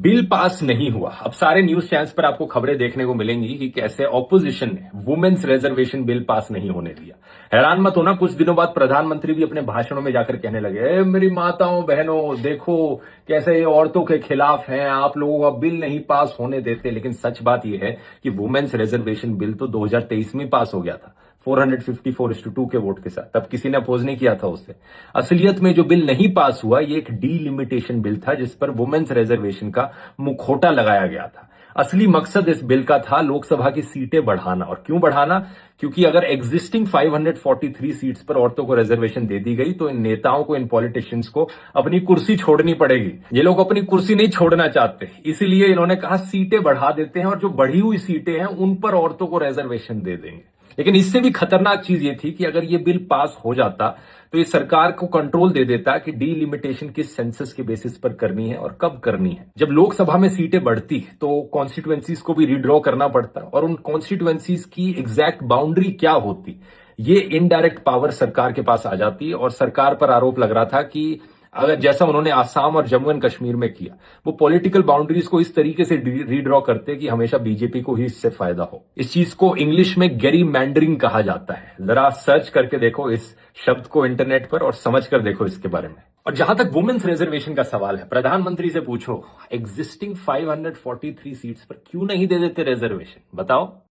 Bill pass नहीं हुआ। अब सारे न्यूज चैनल्स पर आपको खबरें देखने को मिलेंगी कि कैसे ऑपोजिशन ने वुमेन्स रिजर्वेशन बिल पास नहीं होने दिया। हैरान मत होना, कुछ दिनों बाद प्रधानमंत्री भी अपने भाषणों में जाकर कहने लगे, मेरी माताओं बहनों देखो कैसे ये औरतों के खिलाफ हैं, आप लोगों का बिल नहीं पास होने देते। लेकिन सच बात यह है कि वुमेन्स रिजर्वेशन बिल तो 2023 में पास हो गया था 454:2 के वोट के साथ। तब किसी ने अपोज नहीं किया था उससे। असलियत में जो बिल नहीं पास हुआ ये एक डीलिमिटेशन बिल था जिस पर वुमेन्स रिजर्वेशन का मुखौटा लगाया गया था। असली मकसद इस बिल का था लोकसभा की सीटें बढ़ाना। और क्यों बढ़ाना? क्योंकि अगर एग्जिस्टिंग 543 सीट्स पर औरतों को रिजर्वेशन दे दी गई तो इन नेताओं को, इन पॉलिटिशियंस को अपनी कुर्सी छोड़नी पड़ेगी। ये लोग अपनी कुर्सी नहीं छोड़ना चाहते, इसीलिए इन्होंने कहा सीटें बढ़ा देते हैं और जो बढ़ी हुई सीटें हैं उन पर औरतों को रिजर्वेशन दे देंगे। लेकिन इससे भी खतरनाक चीज ये थी कि अगर ये बिल पास हो जाता तो ये सरकार को कंट्रोल दे देता कि डीलिमिटेशन किस सेंसस के बेसिस पर करनी है और कब करनी है। जब लोकसभा में सीटें बढ़ती तो कॉन्स्टिट्यूएंसीज को भी रीड्रॉ करना पड़ता और उन कॉन्स्टिट्यूएंसीज की एग्जैक्ट बाउंड्री क्या होती, ये इनडायरेक्ट पावर सरकार के पास आ जाती। और सरकार पर आरोप लग रहा था कि अगर जैसा उन्होंने आसाम और जम्मू एंड कश्मीर में किया, वो पॉलिटिकल बाउंड्रीज को इस तरीके से रीड्रॉ करते कि हमेशा बीजेपी को ही इससे फायदा हो। इस चीज को इंग्लिश में गेरीमैंडरिंग कहा जाता है। जरा सर्च करके देखो इस शब्द को इंटरनेट पर और समझ कर देखो इसके बारे में। और जहां तक वुमेन्स रिजर्वेशन का सवाल है, प्रधानमंत्री से पूछो एग्जिस्टिंग 543 सीट्स पर क्यों नहीं दे देते रिजर्वेशन, बताओ।